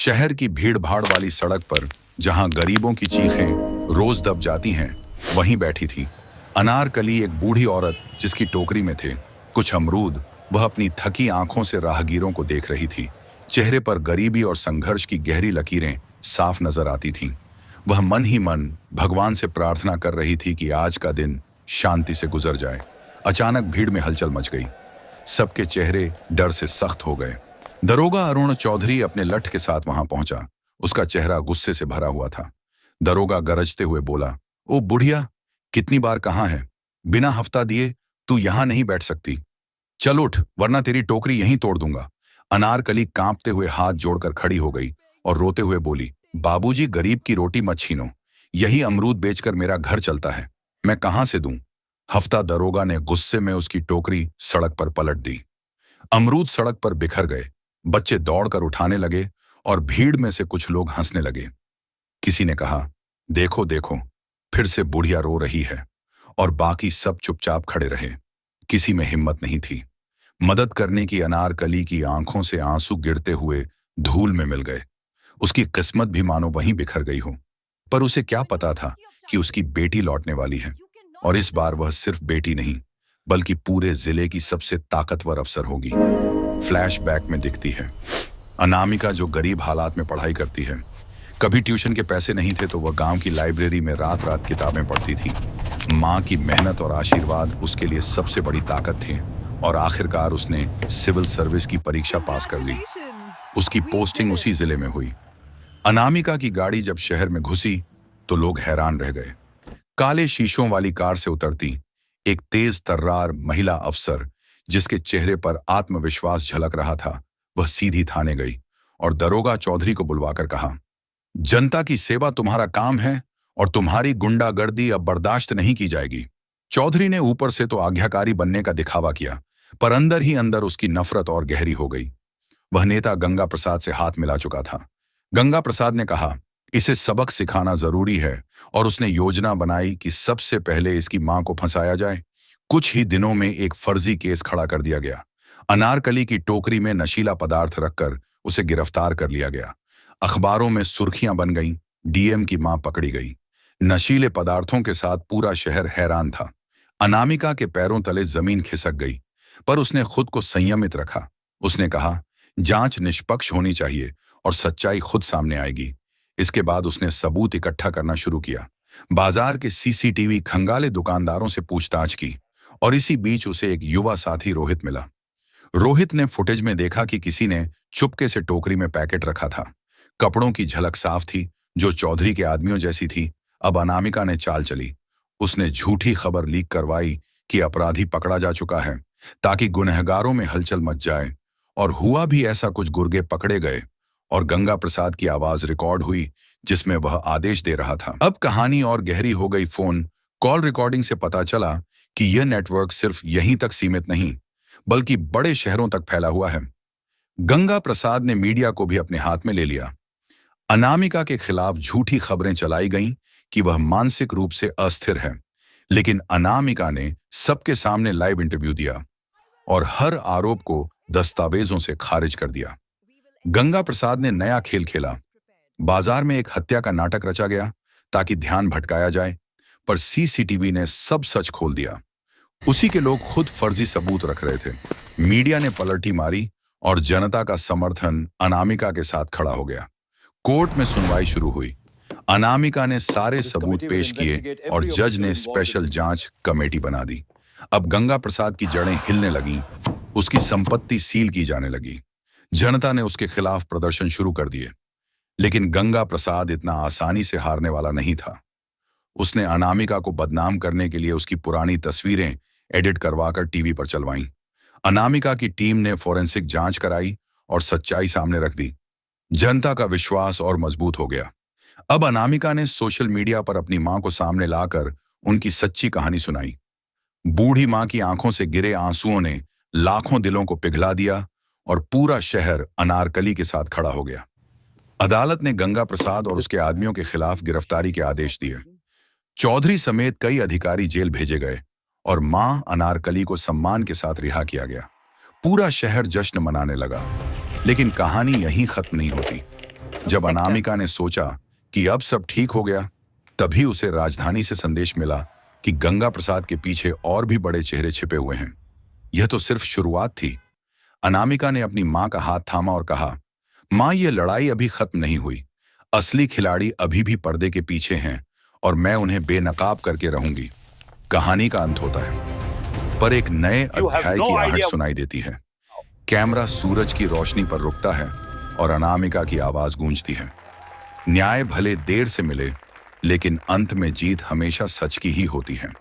शहर की भीड़-भाड़ वाली सड़क पर जहां गरीबों की चीखें रोज दब जाती हैं, वहीं बैठी थी अनारकली, एक बूढ़ी औरत जिसकी टोकरी में थे कुछ अमरूद। वह अपनी थकी आंखों से राहगीरों को देख रही थी। चेहरे पर गरीबी और संघर्ष की गहरी लकीरें साफ नजर आती थीं। वह मन ही मन भगवान से प्रार्थना कर रही थी कि आज का दिन शांति से गुजर जाए। अचानक भीड़ में हलचल मच गई। सबके चेहरे डर से सख्त हो गए। दरोगा अरुण चौधरी अपने लठ के साथ वहां पहुंचा। उसका चेहरा गुस्से से भरा हुआ था। दरोगा गरजते हुए बोला, ओ बुढ़िया, कितनी बार कहा है, बिना हफ्ता दिए तू यहां नहीं बैठ सकती। चल उठ, वरना तेरी टोकरी यहीं तोड़ दूंगा। अनारकली कांपते हुए हाथ जोड़कर खड़ी हो गई और रोते हुए बोली, बाबूजी, गरीब की रोटी मत छीनो। यही अमरूद बेचकर मेरा घर चलता है, मैं कहां से दूं? हफ्ता। दरोगा ने गुस्से में उसकी टोकरी सड़क पर पलट दी। अमरूद सड़क पर बिखर गए। बच्चे दौड़कर उठाने लगे और भीड़ में से कुछ लोग हंसने लगे। किसी ने कहा, देखो देखो, फिर से बुढ़िया रो रही है। और बाकी सब चुपचाप खड़े रहे। किसी में हिम्मत नहीं थी मदद करने की। अनारकली की आंखों से आंसू गिरते हुए धूल में मिल गए। उसकी किस्मत भी मानो वहीं बिखर गई हो। पर उसे क्या पता था कि उसकी बेटी लौटने वाली है, और इस बार वह सिर्फ बेटी नहीं बल्कि पूरे जिले की सबसे ताकतवर अफसर होगी। फ्लैशबैक में दिखती है अनामिका, जो गरीब हालात में पढ़ाई करती है। कभी ट्यूशन के पैसे नहीं थे तो वह गांव की लाइब्रेरी में रात रात किताबें पढ़ती थी। माँ की मेहनत और आशीर्वाद उसके लिए सबसे बड़ी ताकत थे, और आखिरकार उसने सिविल सर्विस की परीक्षा पास कर ली। उसकी पोस्टिंग उसी जिले में हुई। अनामिका की गाड़ी जब शहर में घुसी तो लोग हैरान रह गए। काले शीशों वाली कार से उतरती एक तेज तर्रार महिला अफसर, जिसके चेहरे पर आत्मविश्वास झलक रहा था, वह सीधी थाने गई और दरोगा चौधरी को बुलवाकर कहा, जनता की सेवा तुम्हारा काम है और तुम्हारी गुंडागर्दी अब बर्दाश्त नहीं की जाएगी। चौधरी ने ऊपर से तो आज्ञाकारी बनने का दिखावा किया, पर अंदर ही अंदर उसकी नफरत और गहरी हो गई। वह नेता गंगा प्रसाद से हाथ मिला चुका था। गंगा प्रसाद ने कहा, इसे सबक सिखाना जरूरी है, और उसने योजना बनाई कि सबसे पहले इसकी मां को फंसाया जाए। कुछ ही दिनों में एक फर्जी केस खड़ा कर दिया गया। अनारकली की टोकरी में नशीला पदार्थ रखकर उसे गिरफ्तार कर लिया गया। अखबारों में सुर्खियां बन गईं, डीएम की मां पकड़ी गई। नशीले पदार्थों के साथ पूरा शहर हैरान था। अनामिका के पैरों तले जमीन खिसक गई, पर उसने खुद को संयमित रखा। उसने कहा, जांच निष्पक्ष होनी चाहिए और सच्चाई खुद सामने आएगी। इसके बाद उसने सबूत इकट्ठा करना शुरू किया। बाजार के सीसीटीवी खंगाले दुकानदारों से पूछताछ की, और इसी बीच उसे एक युवा साथी रोहित मिला। रोहित ने फुटेज में देखा कि किसी ने चुपके से टोकरी में पैकेट रखा था। कपड़ों की झलक साफ थी, जो चौधरी के आदमियों जैसी थी। अब अनामिका ने चाल चली। उसने झूठी खबर लीक करवाई कि अपराधी पकड़ा जा चुका है, ताकि गुनहगारों में हलचल मच जाए। और हुआ भी ऐसा, कुछ गुर्गे पकड़े गए और गंगा प्रसाद की आवाज रिकॉर्ड हुई, जिसमें वह आदेश दे रहा था। अब कहानी और गहरी हो गई। फोन कॉल रिकॉर्डिंग से पता चला कि यह नेटवर्क सिर्फ यहीं तक सीमित नहीं, बल्कि बड़े शहरों तक फैला हुआ है। गंगा प्रसाद ने मीडिया को भी अपने हाथ में ले लिया। अनामिका के खिलाफ झूठी खबरें चलाई गईं कि वह मानसिक रूप से अस्थिर है, लेकिन अनामिका ने सबके सामने लाइव इंटरव्यू दिया और हर आरोप को दस्तावेजों से खारिज कर दिया। गंगा प्रसाद ने नया खेल खेला। बाजार में एक हत्या का नाटक रचा गया ताकि ध्यान भटकाया जाए, पर सीसीटीवी ने सब सच खोल दिया। उसी के लोग खुद फर्जी सबूत रख रहे थे। मीडिया ने पलटी मारी और जनता का समर्थन अनामिका के साथ खड़ा हो गया। कोर्ट में सुनवाई शुरू हुई। अनामिका ने सारे सबूत पेश किए और जज ने स्पेशल जांच कमेटी बना दी। अब गंगा प्रसाद की जड़ें हिलने लगीं, उसकी संपत्ति सील की जाने लगी। जनता ने उसके खिलाफ प्रदर्शन शुरू कर दिए, लेकिन गंगा प्रसाद इतना आसानी से हारने वाला नहीं था। उसने अनामिका को बदनाम करने के लिए उसकी पुरानी तस्वीरें एडिट करवाकर टीवी पर चलवाईं। अनामिका की टीम ने फोरेंसिक जांच कराई और सच्चाई सामने रख दी। जनता का विश्वास और मजबूत हो गया। अब अनामिका ने सोशल मीडिया पर अपनी मां को सामने लाकर उनकी सच्ची कहानी सुनाई। बूढ़ी मां की आंखों से गिरे आंसुओं ने लाखों दिलों को पिघला दिया और पूरा शहर अनारकली के साथ खड़ा हो गया। अदालत ने गंगा प्रसाद और उसके आदमियों के खिलाफ गिरफ्तारी के आदेश दिए। चौधरी समेत कई अधिकारी जेल भेजे गए और मां अनारकली को सम्मान के साथ रिहा किया गया। पूरा शहर जश्न मनाने लगा। लेकिन कहानी यहीं खत्म नहीं होती। जब sector. अनामिका ने सोचा कि अब सब ठीक हो गया, तभी उसे राजधानी से संदेश मिला कि गंगा प्रसाद के पीछे और भी बड़े चेहरे छिपे हुए हैं। यह तो सिर्फ शुरुआत थी। अनामिका ने अपनी मां का हाथ थामा और कहा, मां, यह लड़ाई अभी खत्म नहीं हुई। असली खिलाड़ी अभी भी पर्दे के पीछे हैं और मैं उन्हें बेनकाब करके रहूंगी। कहानी का अंत होता है, पर एक नए अध्याय की आहट सुनाई देती है। कैमरा सूरज की रोशनी पर रुकता है और अनामिका की आवाज गूंजती है, न्याय भले देर से मिले, लेकिन अंत में जीत हमेशा सच की ही होती है।